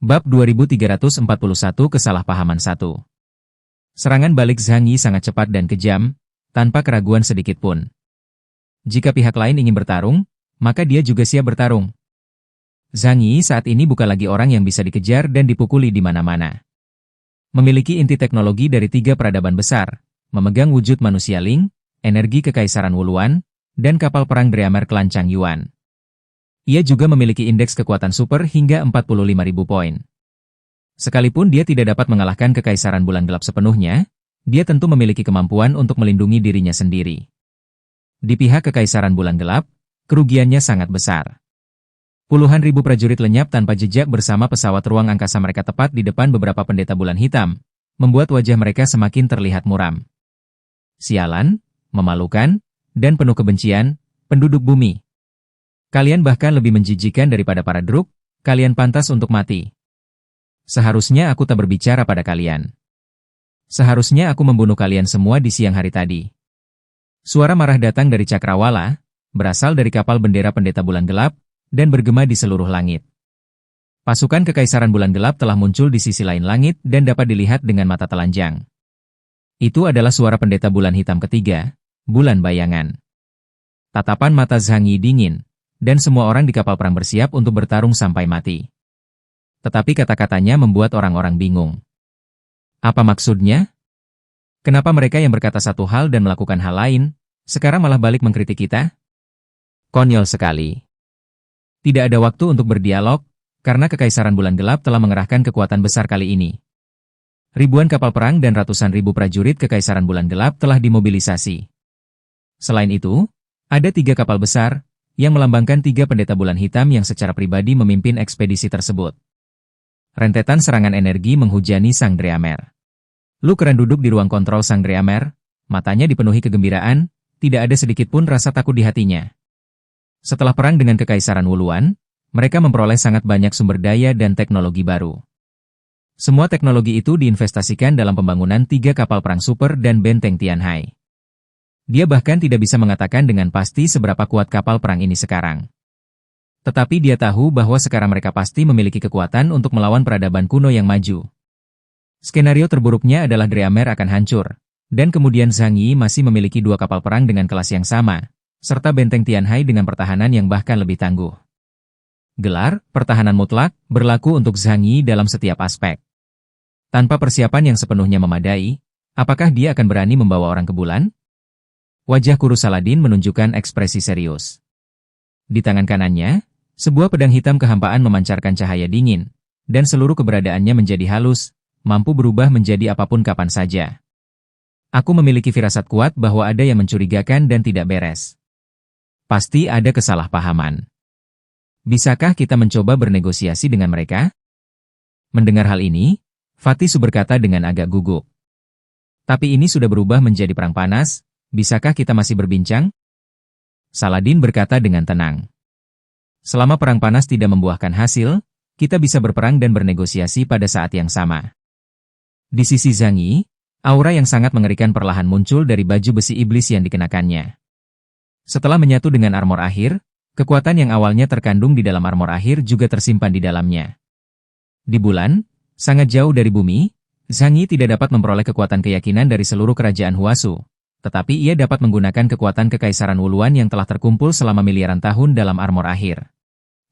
Bab 2341 Kesalahpahaman 1. Serangan balik Zhang Yi sangat cepat dan kejam, tanpa keraguan sedikit pun. Jika pihak lain ingin bertarung, maka dia juga siap bertarung. Zhang Yi saat ini bukan lagi orang yang bisa dikejar dan dipukuli di mana-mana. Memiliki inti teknologi dari 3 peradaban besar, memegang wujud manusia Ling, energi kekaisaran Wuluan, dan kapal perang Dreamer klan Chang Yuan. Ia juga memiliki indeks kekuatan super hingga 45.000 poin. Sekalipun dia tidak dapat mengalahkan kekaisaran bulan gelap sepenuhnya, dia tentu memiliki kemampuan untuk melindungi dirinya sendiri. Di pihak kekaisaran bulan gelap, kerugiannya sangat besar. Puluhan ribu prajurit lenyap tanpa jejak bersama pesawat ruang angkasa mereka tepat di depan beberapa pendeta bulan hitam, membuat wajah mereka semakin terlihat muram. Sialan, memalukan, dan penuh kebencian, penduduk bumi. Kalian bahkan lebih menjijikan daripada para druk, kalian pantas untuk mati. Seharusnya aku tak berbicara pada kalian. Seharusnya aku membunuh kalian semua di siang hari tadi. Suara marah datang dari Cakrawala, berasal dari kapal bendera pendeta bulan gelap, dan bergema di seluruh langit. Pasukan kekaisaran bulan gelap telah muncul di sisi lain langit dan dapat dilihat dengan mata telanjang. Itu adalah suara pendeta bulan hitam ketiga, bulan bayangan. Tatapan mata Zhang Yi dingin, dan semua orang di kapal perang bersiap untuk bertarung sampai mati. Tetapi kata-katanya membuat orang-orang bingung. Apa maksudnya? Kenapa mereka yang berkata satu hal dan melakukan hal lain, sekarang malah balik mengkritik kita? Konyol sekali. Tidak ada waktu untuk berdialog, karena kekaisaran bulan gelap telah mengerahkan kekuatan besar kali ini. Ribuan kapal perang dan ratusan ribu prajurit kekaisaran bulan gelap telah dimobilisasi. Selain itu, ada 3 kapal besar, yang melambangkan 3 pendeta bulan hitam yang secara pribadi memimpin ekspedisi tersebut. Rentetan serangan energi menghujani Sang Dreamer. Lu Keren duduk di ruang kontrol Sang Dreamer, matanya dipenuhi kegembiraan, tidak ada sedikit pun rasa takut di hatinya. Setelah perang dengan Kekaisaran Wuluan, mereka memperoleh sangat banyak sumber daya dan teknologi baru. Semua teknologi itu diinvestasikan dalam pembangunan 3 kapal perang super dan benteng Tianhai. Dia bahkan tidak bisa mengatakan dengan pasti seberapa kuat kapal perang ini sekarang. Tetapi dia tahu bahwa sekarang mereka pasti memiliki kekuatan untuk melawan peradaban kuno yang maju. Skenario terburuknya adalah Dreamer akan hancur, dan kemudian Zhang Yi masih memiliki 2 kapal perang dengan kelas yang sama, serta benteng Tianhai dengan pertahanan yang bahkan lebih tangguh. Gelar, pertahanan mutlak, berlaku untuk Zhang Yi dalam setiap aspek. Tanpa persiapan yang sepenuhnya memadai, apakah dia akan berani membawa orang ke bulan? Wajah kurus Saladin menunjukkan ekspresi serius. Di tangan kanannya, sebuah pedang hitam kehampaan memancarkan cahaya dingin, dan seluruh keberadaannya menjadi halus, mampu berubah menjadi apapun kapan saja. Aku memiliki firasat kuat bahwa ada yang mencurigakan dan tidak beres. Pasti ada kesalahpahaman. Bisakah kita mencoba bernegosiasi dengan mereka? Mendengar hal ini, Fatisu berkata dengan agak gugup. Tapi ini sudah berubah menjadi perang panas. Bisakah kita masih berbincang? Saladin berkata dengan tenang. Selama perang panas tidak membuahkan hasil, kita bisa berperang dan bernegosiasi pada saat yang sama. Di sisi Zhang Yi, aura yang sangat mengerikan perlahan muncul dari baju besi iblis yang dikenakannya. Setelah menyatu dengan armor akhir, kekuatan yang awalnya terkandung di dalam armor akhir juga tersimpan di dalamnya. Di bulan, sangat jauh dari bumi, Zhang Yi tidak dapat memperoleh kekuatan keyakinan dari seluruh kerajaan Huasu. Tetapi ia dapat menggunakan kekuatan kekaisaran Wuluan yang telah terkumpul selama miliaran tahun dalam armor akhir.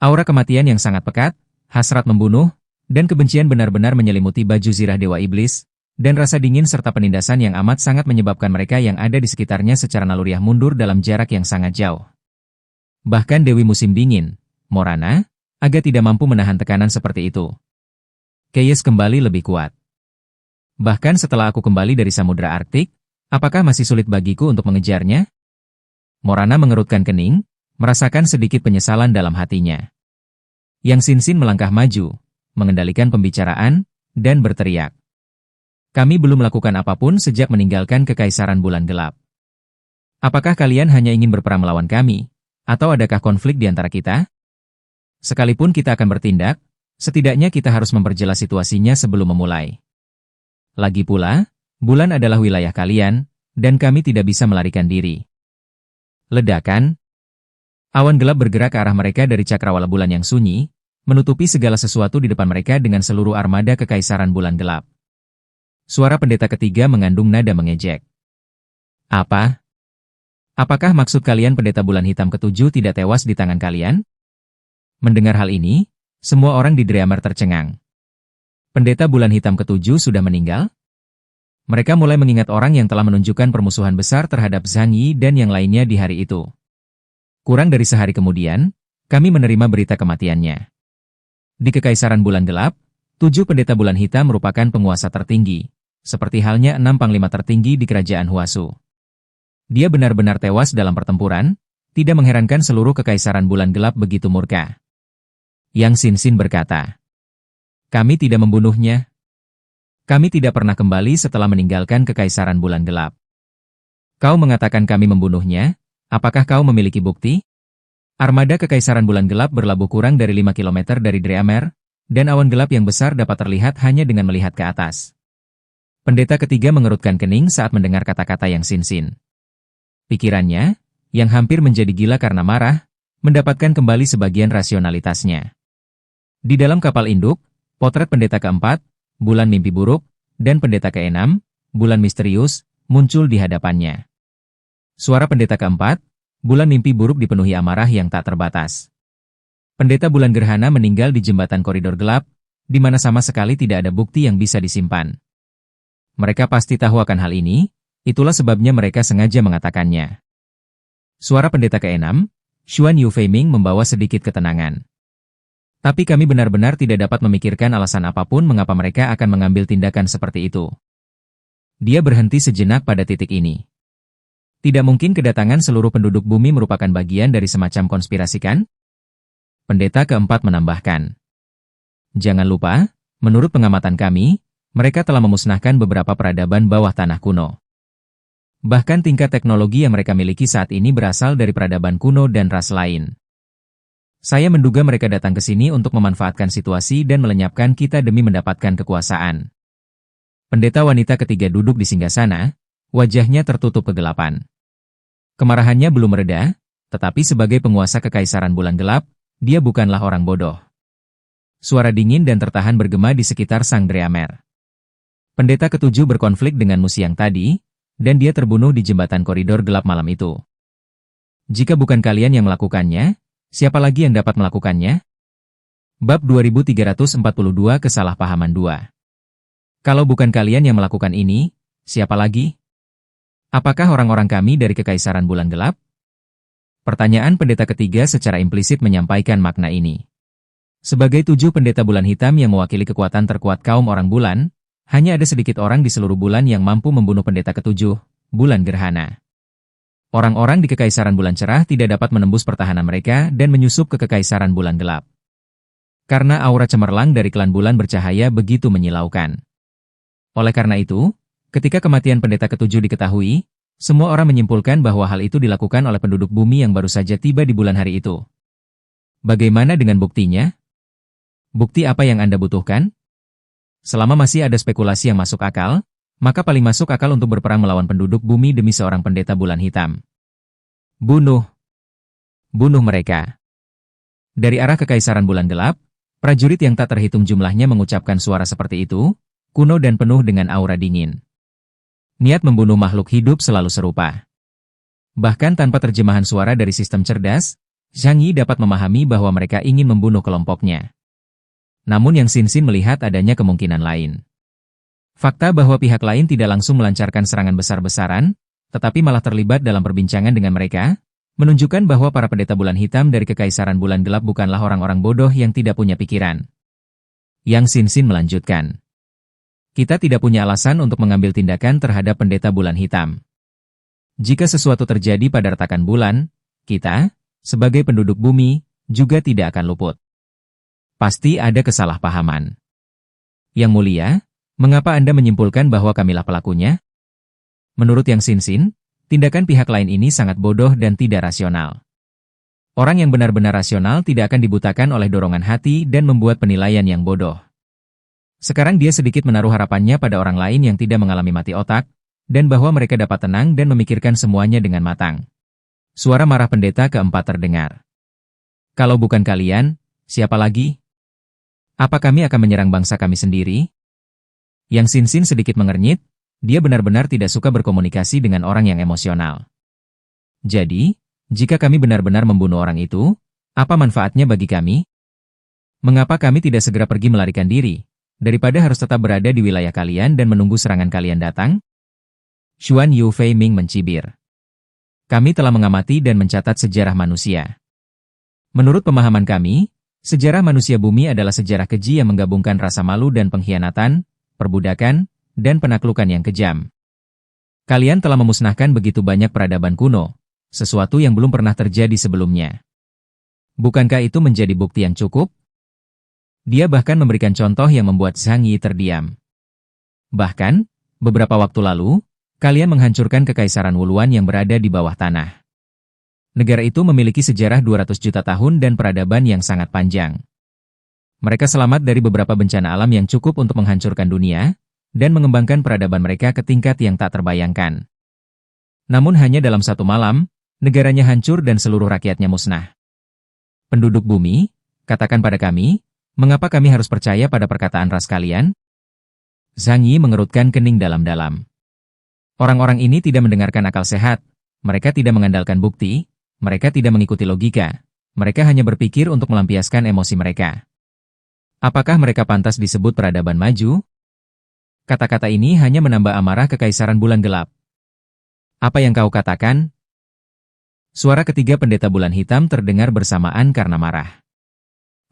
Aura kematian yang sangat pekat, hasrat membunuh, dan kebencian benar-benar menyelimuti baju zirah Dewa Iblis, dan rasa dingin serta penindasan yang amat sangat menyebabkan mereka yang ada di sekitarnya secara naluriah mundur dalam jarak yang sangat jauh. Bahkan Dewi Musim Dingin, Morana, agak tidak mampu menahan tekanan seperti itu. Keyes kembali lebih kuat. Bahkan setelah aku kembali dari Samudra Arktik, apakah masih sulit bagiku untuk mengejarnya? Morana mengerutkan kening, merasakan sedikit penyesalan dalam hatinya. Yang Sinsin melangkah maju, mengendalikan pembicaraan, dan berteriak. Kami belum melakukan apapun sejak meninggalkan Kekaisaran Bulan Gelap. Apakah kalian hanya ingin berperang melawan kami? Atau adakah konflik di antara kita? Sekalipun kita akan bertindak, setidaknya kita harus memperjelas situasinya sebelum memulai. Lagi pula, bulan adalah wilayah kalian, dan kami tidak bisa melarikan diri. Ledakan. Awan gelap bergerak ke arah mereka dari cakrawala bulan yang sunyi, menutupi segala sesuatu di depan mereka dengan seluruh armada kekaisaran bulan gelap. Suara pendeta ketiga mengandung nada mengejek. Apa? Apakah maksud kalian pendeta bulan hitam ketujuh tidak tewas di tangan kalian? Mendengar hal ini, semua orang di Dreamar tercengang. Pendeta bulan hitam ketujuh sudah meninggal? Mereka mulai mengingat orang yang telah menunjukkan permusuhan besar terhadap Zhang Yi dan yang lainnya di hari itu. Kurang dari sehari kemudian, kami menerima berita kematiannya. Di Kekaisaran Bulan Gelap, 7 pendeta bulan hitam merupakan penguasa tertinggi, seperti halnya 6 panglima tertinggi di kerajaan Huasu. Dia benar-benar tewas dalam pertempuran, tidak mengherankan seluruh Kekaisaran Bulan Gelap begitu murka. Yang Xin berkata, "Kami tidak membunuhnya. Kami tidak pernah kembali setelah meninggalkan Kekaisaran Bulan Gelap. Kau mengatakan kami membunuhnya, apakah kau memiliki bukti?" Armada Kekaisaran Bulan Gelap berlabuh kurang dari 5 km dari Dreamar, dan awan gelap yang besar dapat terlihat hanya dengan melihat ke atas. Pendeta ketiga mengerutkan kening saat mendengar kata-kata yang Xin. Pikirannya, yang hampir menjadi gila karena marah, mendapatkan kembali sebagian rasionalitasnya. Di dalam kapal induk, potret pendeta keempat, bulan mimpi buruk, dan pendeta keenam, bulan misterius, muncul di hadapannya. Suara pendeta keempat, bulan mimpi buruk dipenuhi amarah yang tak terbatas. Pendeta bulan gerhana meninggal di jembatan koridor gelap, di mana sama sekali tidak ada bukti yang bisa disimpan. Mereka pasti tahu akan hal ini, itulah sebabnya mereka sengaja mengatakannya. Suara pendeta keenam, Xuan Yu Feiming membawa sedikit ketenangan. Tapi kami benar-benar tidak dapat memikirkan alasan apapun mengapa mereka akan mengambil tindakan seperti itu. Dia berhenti sejenak pada titik ini. Tidak mungkin kedatangan seluruh penduduk bumi merupakan bagian dari semacam konspirasi kan? Pendeta keempat menambahkan. Jangan lupa, menurut pengamatan kami, mereka telah memusnahkan beberapa peradaban bawah tanah kuno. Bahkan tingkat teknologi yang mereka miliki saat ini berasal dari peradaban kuno dan ras lain. Saya menduga mereka datang ke sini untuk memanfaatkan situasi dan melenyapkan kita demi mendapatkan kekuasaan. Pendeta wanita ketiga duduk di singgasana, wajahnya tertutup kegelapan. Kemarahannya belum mereda, tetapi sebagai penguasa Kekaisaran Bulan Gelap, dia bukanlah orang bodoh. Suara dingin dan tertahan bergema di sekitar sang Dreamar. Pendeta ketujuh berkonflik dengan Musiang tadi, dan dia terbunuh di jembatan koridor gelap malam itu. Jika bukan kalian yang melakukannya, siapa lagi yang dapat melakukannya? Bab 2342 Kesalahpahaman 2. Kalau bukan kalian yang melakukan ini, siapa lagi? Apakah orang-orang kami dari Kekaisaran Bulan Gelap? Pertanyaan pendeta ketiga secara implisit menyampaikan makna ini. Sebagai 7 pendeta bulan hitam yang mewakili kekuatan terkuat kaum orang bulan, hanya ada sedikit orang di seluruh bulan yang mampu membunuh pendeta ketujuh, bulan gerhana. Orang-orang di Kekaisaran Bulan Cerah tidak dapat menembus pertahanan mereka dan menyusup ke Kekaisaran Bulan Gelap. Karena aura cemerlang dari klan bulan bercahaya begitu menyilaukan. Oleh karena itu, ketika kematian pendeta ketujuh diketahui, semua orang menyimpulkan bahwa hal itu dilakukan oleh penduduk bumi yang baru saja tiba di bulan hari itu. Bagaimana dengan buktinya? Bukti apa yang Anda butuhkan? Selama masih ada spekulasi yang masuk akal, maka paling masuk akal untuk berperang melawan penduduk bumi demi seorang pendeta bulan hitam. Bunuh. Bunuh mereka. Dari arah Kekaisaran Bulan Gelap, prajurit yang tak terhitung jumlahnya mengucapkan suara seperti itu, kuno dan penuh dengan aura dingin. Niat membunuh makhluk hidup selalu serupa. Bahkan tanpa terjemahan suara dari sistem cerdas, Zhang Yi dapat memahami bahwa mereka ingin membunuh kelompoknya. Namun yang Xin melihat adanya kemungkinan lain. Fakta bahwa pihak lain tidak langsung melancarkan serangan besar-besaran, tetapi malah terlibat dalam perbincangan dengan mereka, menunjukkan bahwa para pendeta bulan hitam dari Kekaisaran Bulan Gelap bukanlah orang-orang bodoh yang tidak punya pikiran. Yang Xin melanjutkan. Kita tidak punya alasan untuk mengambil tindakan terhadap pendeta bulan hitam. Jika sesuatu terjadi pada retakan bulan, kita, sebagai penduduk bumi, juga tidak akan luput. Pasti ada kesalahpahaman. Yang mulia, mengapa Anda menyimpulkan bahwa kamilah pelakunya? Menurut Yang Xin, tindakan pihak lain ini sangat bodoh dan tidak rasional. Orang yang benar-benar rasional tidak akan dibutakan oleh dorongan hati dan membuat penilaian yang bodoh. Sekarang dia sedikit menaruh harapannya pada orang lain yang tidak mengalami mati otak, dan bahwa mereka dapat tenang dan memikirkan semuanya dengan matang. Suara marah pendeta keempat terdengar. Kalau bukan kalian, siapa lagi? Apa kami akan menyerang bangsa kami sendiri? Yang Xin sedikit mengernyit, dia benar-benar tidak suka berkomunikasi dengan orang yang emosional. Jadi, jika kami benar-benar membunuh orang itu, apa manfaatnya bagi kami? Mengapa kami tidak segera pergi melarikan diri, daripada harus tetap berada di wilayah kalian dan menunggu serangan kalian datang? Xuan Yu Fei Ming mencibir. Kami telah mengamati dan mencatat sejarah manusia. Menurut pemahaman kami, sejarah manusia bumi adalah sejarah keji yang menggabungkan rasa malu dan pengkhianatan, perbudakan, dan penaklukan yang kejam. Kalian telah memusnahkan begitu banyak peradaban kuno, sesuatu yang belum pernah terjadi sebelumnya. Bukankah itu menjadi bukti yang cukup? Dia bahkan memberikan contoh yang membuat Zhang Yi terdiam. Bahkan, beberapa waktu lalu, kalian menghancurkan kekaisaran Wuluan yang berada di bawah tanah. Negara itu memiliki sejarah 200 juta tahun dan peradaban yang sangat panjang. Mereka selamat dari beberapa bencana alam yang cukup untuk menghancurkan dunia, dan mengembangkan peradaban mereka ke tingkat yang tak terbayangkan. Namun hanya dalam satu malam, negaranya hancur dan seluruh rakyatnya musnah. Penduduk bumi, katakan pada kami, mengapa kami harus percaya pada perkataan ras kalian? Zhang Yi mengerutkan kening dalam-dalam. Orang-orang ini tidak mendengarkan akal sehat, mereka tidak mengandalkan bukti, mereka tidak mengikuti logika, mereka hanya berpikir untuk melampiaskan emosi mereka. Apakah mereka pantas disebut peradaban maju? Kata-kata ini hanya menambah amarah kekaisaran bulan gelap. Apa yang kau katakan? Suara ketiga pendeta bulan hitam terdengar bersamaan karena marah.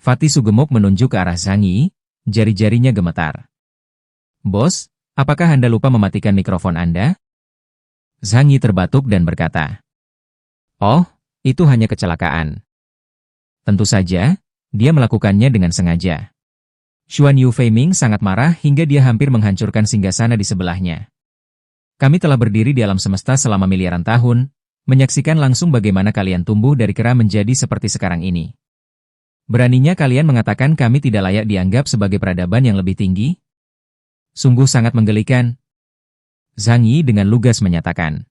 Fatih Sugemuk menunjuk ke arah Zhang Yi, jari-jarinya gemetar. Bos, apakah Anda lupa mematikan mikrofon Anda? Zhang Yi terbatuk dan berkata, "Oh, itu hanya kecelakaan." Tentu saja, dia melakukannya dengan sengaja. Xuan Yu Fei Ming sangat marah hingga dia hampir menghancurkan singgasana di sebelahnya. Kami telah berdiri di alam semesta selama miliaran tahun, menyaksikan langsung bagaimana kalian tumbuh dari kera menjadi seperti sekarang ini. Beraninya kalian mengatakan kami tidak layak dianggap sebagai peradaban yang lebih tinggi? Sungguh sangat menggelikan. Zhang Yi dengan lugas menyatakan,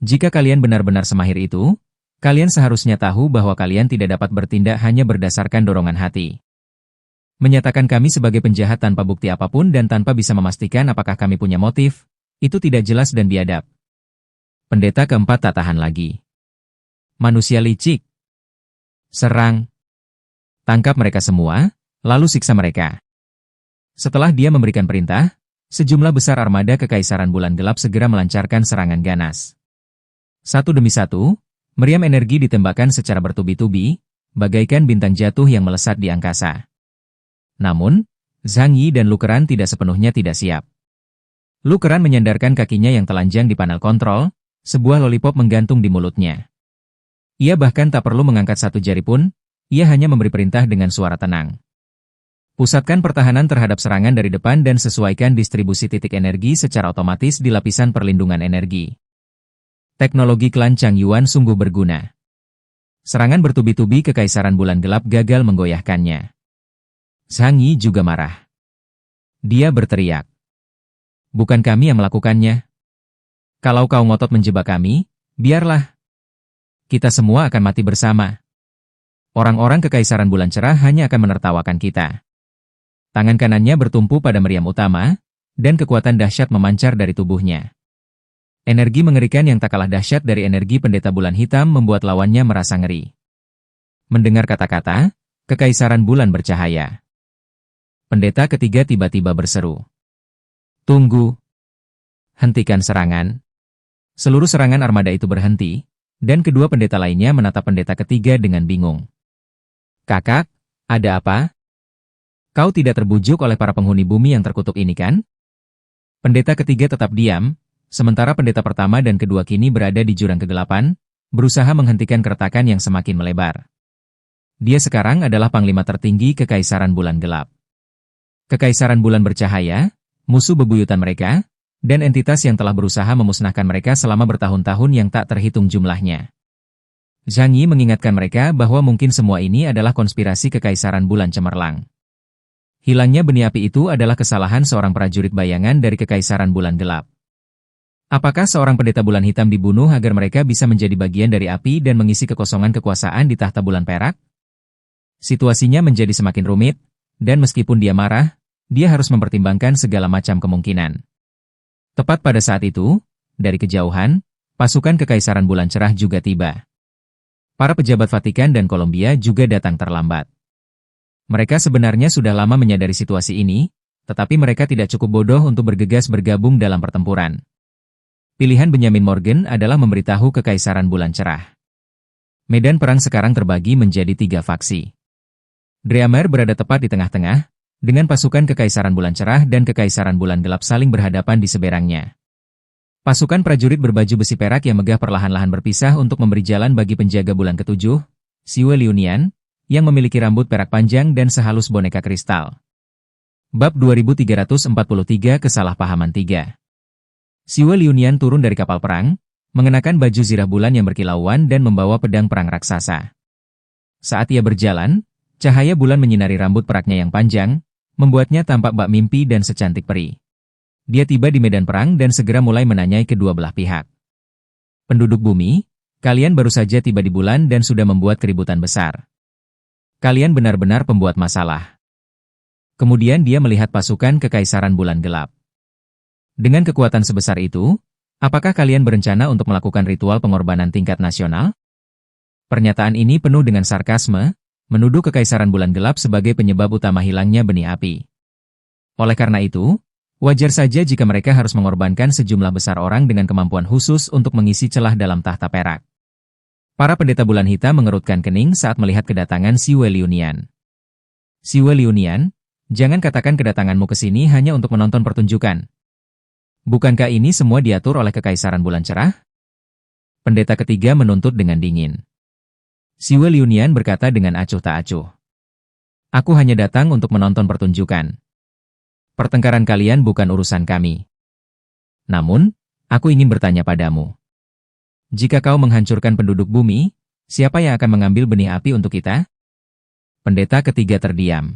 "Jika kalian benar-benar semahir itu, kalian seharusnya tahu bahwa kalian tidak dapat bertindak hanya berdasarkan dorongan hati. Menyatakan kami sebagai penjahat tanpa bukti apapun dan tanpa bisa memastikan apakah kami punya motif, itu tidak jelas dan biadab." Pendeta keempat tak tahan lagi. "Manusia licik. Serang. Tangkap mereka semua, lalu siksa mereka." Setelah dia memberikan perintah, sejumlah besar armada kekaisaran bulan gelap segera melancarkan serangan ganas. Satu demi satu, meriam energi ditembakkan secara bertubi-tubi, bagaikan bintang jatuh yang melesat di angkasa. Namun, Zhang Yi dan Lukeran tidak sepenuhnya tidak siap. Lukeran menyandarkan kakinya yang telanjang di panel kontrol, sebuah lollipop menggantung di mulutnya. Ia bahkan tak perlu mengangkat satu jari pun, ia hanya memberi perintah dengan suara tenang. Pusatkan pertahanan terhadap serangan dari depan dan sesuaikan distribusi titik energi secara otomatis di lapisan perlindungan energi. Teknologi klan Chang Yuan sungguh berguna. Serangan bertubi-tubi kekaisaran bulan gelap gagal menggoyahkannya. Zhang Yi juga marah. Dia berteriak, "Bukan kami yang melakukannya. Kalau kau ngotot menjebak kami, biarlah. Kita semua akan mati bersama. Orang-orang kekaisaran bulan cerah hanya akan menertawakan kita." Tangan kanannya bertumpu pada meriam utama, dan kekuatan dahsyat memancar dari tubuhnya. Energi mengerikan yang tak kalah dahsyat dari energi pendeta bulan hitam membuat lawannya merasa ngeri. Mendengar kata-kata, kekaisaran bulan bercahaya. Pendeta ketiga tiba-tiba berseru, "Tunggu! Hentikan serangan!" Seluruh serangan armada itu berhenti, dan kedua pendeta lainnya menatap pendeta ketiga dengan bingung. "Kakak, ada apa? Kau tidak terbujuk oleh para penghuni bumi yang terkutuk ini kan?" Pendeta ketiga tetap diam, sementara pendeta pertama dan kedua kini berada di jurang kegelapan, berusaha menghentikan keretakan yang semakin melebar. Dia sekarang adalah panglima tertinggi kekaisaran bulan gelap. Kekaisaran bulan bercahaya, musuh bebuyutan mereka, dan entitas yang telah berusaha memusnahkan mereka selama bertahun-tahun yang tak terhitung jumlahnya. Zhang Yi mengingatkan mereka bahwa mungkin semua ini adalah konspirasi kekaisaran bulan cemerlang. Hilangnya benih api itu adalah kesalahan seorang prajurit bayangan dari kekaisaran bulan gelap. Apakah seorang pendeta bulan hitam dibunuh agar mereka bisa menjadi bagian dari api dan mengisi kekosongan kekuasaan di tahta bulan perak? Situasinya menjadi semakin rumit, dan meskipun dia marah, dia harus mempertimbangkan segala macam kemungkinan. Tepat pada saat itu, dari kejauhan, pasukan Kekaisaran Bulan Cerah juga tiba. Para pejabat Vatikan dan Kolombia juga datang terlambat. Mereka sebenarnya sudah lama menyadari situasi ini, tetapi mereka tidak cukup bodoh untuk bergegas bergabung dalam pertempuran. Pilihan Benjamin Morgan adalah memberitahu Kekaisaran Bulan Cerah. Medan perang sekarang terbagi menjadi 3 faksi. Dreamer berada tepat di tengah-tengah, dengan pasukan Kekaisaran Bulan Cerah dan Kekaisaran Bulan Gelap saling berhadapan di seberangnya. Pasukan prajurit berbaju besi perak yang megah perlahan-lahan berpisah untuk memberi jalan bagi penjaga bulan ketujuh, Siwe Liunian, yang memiliki rambut perak panjang dan sehalus boneka kristal. Bab 2343 Kesalahpahaman 3. Siwe Liunian turun dari kapal perang, mengenakan baju zirah bulan yang berkilauan dan membawa pedang perang raksasa. Saat ia berjalan, cahaya bulan menyinari rambut peraknya yang panjang, membuatnya tampak bak mimpi dan secantik peri. Dia tiba di medan perang dan segera mulai menanyai kedua belah pihak. Penduduk bumi, kalian baru saja tiba di bulan dan sudah membuat keributan besar. Kalian benar-benar pembuat masalah. Kemudian dia melihat pasukan Kekaisaran Bulan Gelap. Dengan kekuatan sebesar itu, apakah kalian berencana untuk melakukan ritual pengorbanan tingkat nasional? Pernyataan ini penuh dengan sarkasme, menuduh Kekaisaran Bulan Gelap sebagai penyebab utama hilangnya benih api. Oleh karena itu, wajar saja jika mereka harus mengorbankan sejumlah besar orang dengan kemampuan khusus untuk mengisi celah dalam tahta perak. Para pendeta bulan hitam mengerutkan kening saat melihat kedatangan Siwe Liunian. Siwe Liunian, jangan katakan kedatanganmu ke sini hanya untuk menonton pertunjukan. Bukankah ini semua diatur oleh Kekaisaran Bulan Cerah? Pendeta ketiga menuntut dengan dingin. Siwe Liunian berkata dengan acuh tak acuh. Aku hanya datang untuk menonton pertunjukan. Pertengkaran kalian bukan urusan kami. Namun, aku ingin bertanya padamu. Jika kau menghancurkan penduduk bumi, siapa yang akan mengambil benih api untuk kita? Pendeta ketiga terdiam.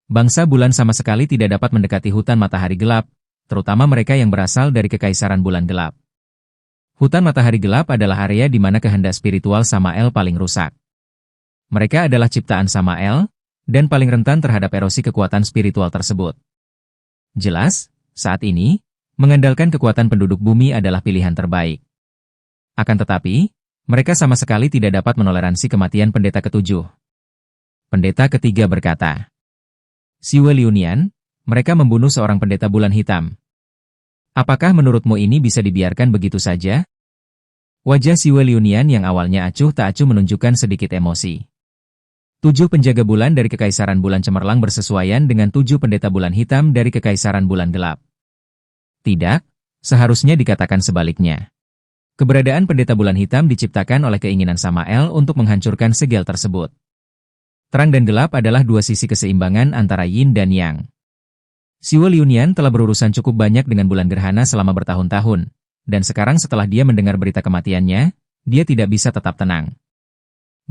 Bangsa bulan sama sekali tidak dapat mendekati hutan matahari gelap, terutama mereka yang berasal dari Kekaisaran Bulan Gelap. Hutan matahari gelap adalah area di mana kehendak spiritual Samael paling rusak. Mereka adalah ciptaan Samael, dan paling rentan terhadap erosi kekuatan spiritual tersebut. Jelas, saat ini, mengandalkan kekuatan penduduk bumi adalah pilihan terbaik. Akan tetapi, mereka sama sekali tidak dapat menoleransi kematian pendeta ketujuh. Pendeta ketiga berkata, Siwe Liunian, mereka membunuh seorang pendeta bulan hitam. Apakah menurutmu ini bisa dibiarkan begitu saja? Wajah Siwe Liunian yang awalnya acuh tak acuh menunjukkan sedikit emosi. 7 penjaga bulan dari Kekaisaran Bulan Cemerlang bersesuaian dengan 7 pendeta bulan hitam dari Kekaisaran Bulan Gelap. Tidak, seharusnya dikatakan sebaliknya. Keberadaan pendeta bulan hitam diciptakan oleh keinginan Samael untuk menghancurkan segel tersebut. Terang dan gelap adalah 2 sisi keseimbangan antara yin dan yang. Siwe Liunian telah berurusan cukup banyak dengan bulan gerhana selama bertahun-tahun, dan sekarang setelah dia mendengar berita kematiannya, dia tidak bisa tetap tenang.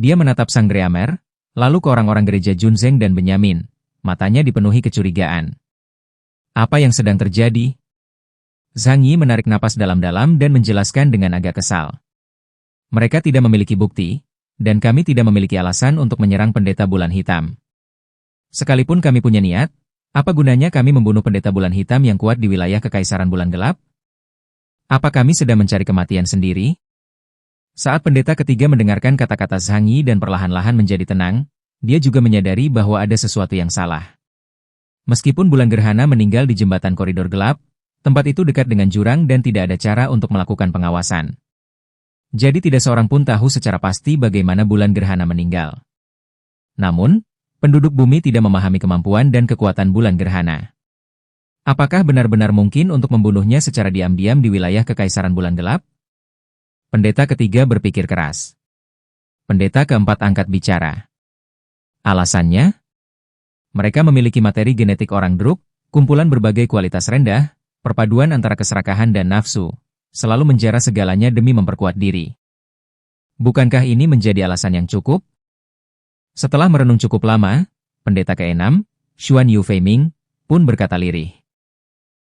Dia menatap sang Dreamer, lalu ke orang-orang gereja Junzeng dan Benyamin, matanya dipenuhi kecurigaan. Apa yang sedang terjadi? Zhang Yi menarik napas dalam-dalam dan menjelaskan dengan agak kesal. Mereka tidak memiliki bukti, dan kami tidak memiliki alasan untuk menyerang pendeta bulan hitam. Sekalipun kami punya niat, apa gunanya kami membunuh pendeta bulan hitam yang kuat di wilayah Kekaisaran Bulan Gelap? Apa kami sedang mencari kematian sendiri? Saat pendeta ketiga mendengarkan kata-kata Zhang Yi dan perlahan-lahan menjadi tenang, dia juga menyadari bahwa ada sesuatu yang salah. Meskipun bulan gerhana meninggal di jembatan koridor gelap, tempat itu dekat dengan jurang dan tidak ada cara untuk melakukan pengawasan. Jadi tidak seorang pun tahu secara pasti bagaimana bulan gerhana meninggal. Namun, penduduk bumi tidak memahami kemampuan dan kekuatan bulan gerhana. Apakah benar-benar mungkin untuk membunuhnya secara diam-diam di wilayah Kekaisaran Bulan Gelap? Pendeta ketiga berpikir keras. Pendeta keempat angkat bicara. Alasannya? Mereka memiliki materi genetik orang Druk, kumpulan berbagai kualitas rendah, perpaduan antara keserakahan dan nafsu, selalu menjara segalanya demi memperkuat diri. Bukankah ini menjadi alasan yang cukup? Setelah merenung cukup lama, pendeta ke-6, Xuan Yu Feiming, pun berkata lirih.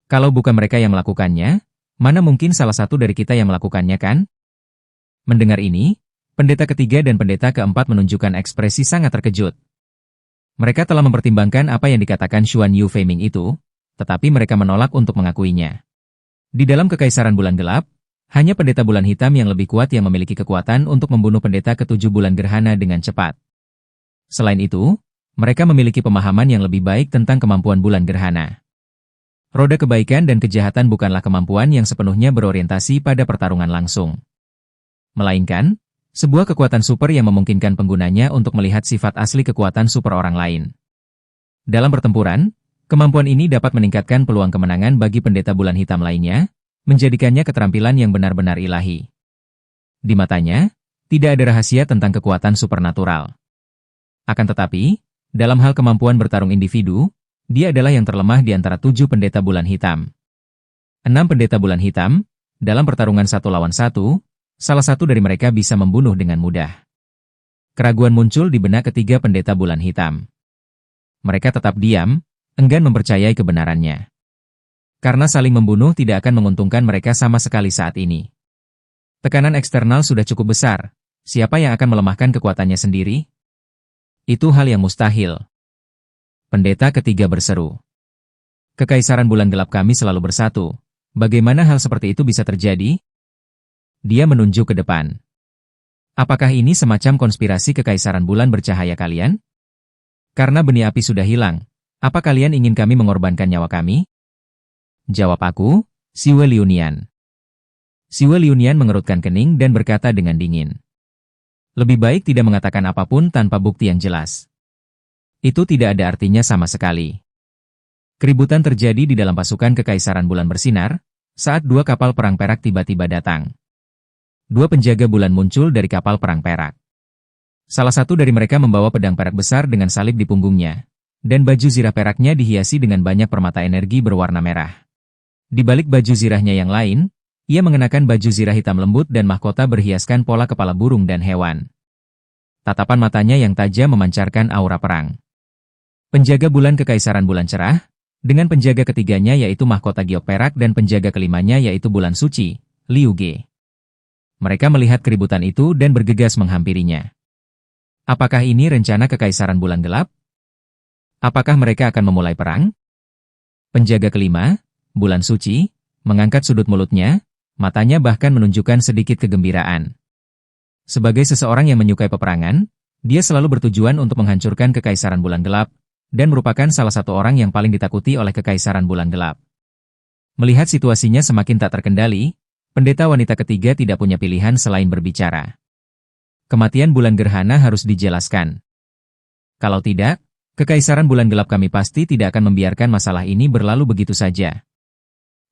Kalau bukan mereka yang melakukannya, mana mungkin salah satu dari kita yang melakukannya kan? Mendengar ini, pendeta ketiga dan pendeta keempat menunjukkan ekspresi sangat terkejut. Mereka telah mempertimbangkan apa yang dikatakan Xuan Yu Feiming itu, tetapi mereka menolak untuk mengakuinya. Di dalam Kekaisaran Bulan Gelap, hanya pendeta bulan hitam yang lebih kuat yang memiliki kekuatan untuk membunuh pendeta ketujuh bulan gerhana dengan cepat. Selain itu, mereka memiliki pemahaman yang lebih baik tentang kemampuan bulan gerhana. Roda kebaikan dan kejahatan bukanlah kemampuan yang sepenuhnya berorientasi pada pertarungan langsung. Melainkan, sebuah kekuatan super yang memungkinkan penggunanya untuk melihat sifat asli kekuatan super orang lain. Dalam pertempuran, kemampuan ini dapat meningkatkan peluang kemenangan bagi pendeta bulan hitam lainnya, menjadikannya keterampilan yang benar-benar ilahi. Di matanya, tidak ada rahasia tentang kekuatan supernatural. Akan tetapi, dalam hal kemampuan bertarung individu, dia adalah yang terlemah di antara 7 pendeta bulan hitam. 6 pendeta bulan hitam, dalam pertarungan 1 lawan 1, salah satu dari mereka bisa membunuh dengan mudah. Keraguan muncul di benak ketiga pendeta bulan hitam. Mereka tetap diam, enggan mempercayai kebenarannya. Karena saling membunuh tidak akan menguntungkan mereka sama sekali saat ini. Tekanan eksternal sudah cukup besar, siapa yang akan melemahkan kekuatannya sendiri? Itu hal yang mustahil. Pendeta ketiga berseru. Kekaisaran bulan gelap kami selalu bersatu. Bagaimana hal seperti itu bisa terjadi? Dia menunjuk ke depan. Apakah ini semacam konspirasi kekaisaran bulan bercahaya kalian? Karena benih api sudah hilang, apa kalian ingin kami mengorbankan nyawa kami? Jawab aku, Siwe Liunian. Siwe Liunian mengerutkan kening dan berkata dengan dingin. Lebih baik tidak mengatakan apapun tanpa bukti yang jelas. Itu tidak ada artinya sama sekali. Keributan terjadi di dalam pasukan Kekaisaran Bulan Bersinar, saat 2 kapal perang perak tiba-tiba datang. 2 penjaga bulan muncul dari kapal perang perak. Salah satu dari mereka membawa pedang perak besar dengan salib di punggungnya, dan baju zirah peraknya dihiasi dengan banyak permata energi berwarna merah. Di balik baju zirahnya yang lain, ia mengenakan baju zirah hitam lembut dan mahkota berhiaskan pola kepala burung dan hewan. Tatapan matanya yang tajam memancarkan aura perang. Penjaga bulan Kekaisaran Bulan Cerah, dengan penjaga ketiganya yaitu mahkota giok perak dan penjaga kelimanya yaitu bulan suci, Liu Ge. Mereka melihat keributan itu dan bergegas menghampirinya. Apakah ini rencana Kekaisaran Bulan Gelap? Apakah mereka akan memulai perang? Penjaga kelima, bulan suci, mengangkat sudut mulutnya, matanya bahkan menunjukkan sedikit kegembiraan. Sebagai seseorang yang menyukai peperangan, dia selalu bertujuan untuk menghancurkan Kekaisaran Bulan Gelap, dan merupakan salah satu orang yang paling ditakuti oleh Kekaisaran Bulan Gelap. Melihat situasinya semakin tak terkendali, pendeta wanita ketiga tidak punya pilihan selain berbicara. Kematian bulan gerhana harus dijelaskan. Kalau tidak, Kekaisaran Bulan Gelap kami pasti tidak akan membiarkan masalah ini berlalu begitu saja.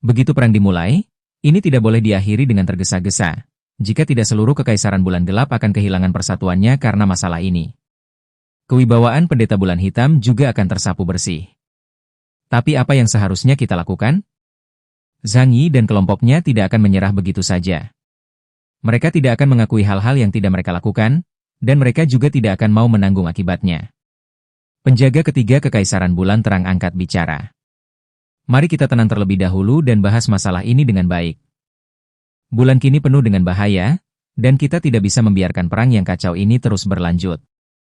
Begitu perang dimulai, ini tidak boleh diakhiri dengan tergesa-gesa. Jika tidak seluruh Kekaisaran Bulan Gelap akan kehilangan persatuannya karena masalah ini. Kewibawaan pendeta bulan hitam juga akan tersapu bersih. Tapi apa yang seharusnya kita lakukan? Zhang Yi dan kelompoknya tidak akan menyerah begitu saja. Mereka tidak akan mengakui hal-hal yang tidak mereka lakukan, dan mereka juga tidak akan mau menanggung akibatnya. Penjaga ketiga Kekaisaran Bulan Terang angkat bicara. Mari kita tenang terlebih dahulu dan bahas masalah ini dengan baik. Bulan kini penuh dengan bahaya, dan kita tidak bisa membiarkan perang yang kacau ini terus berlanjut.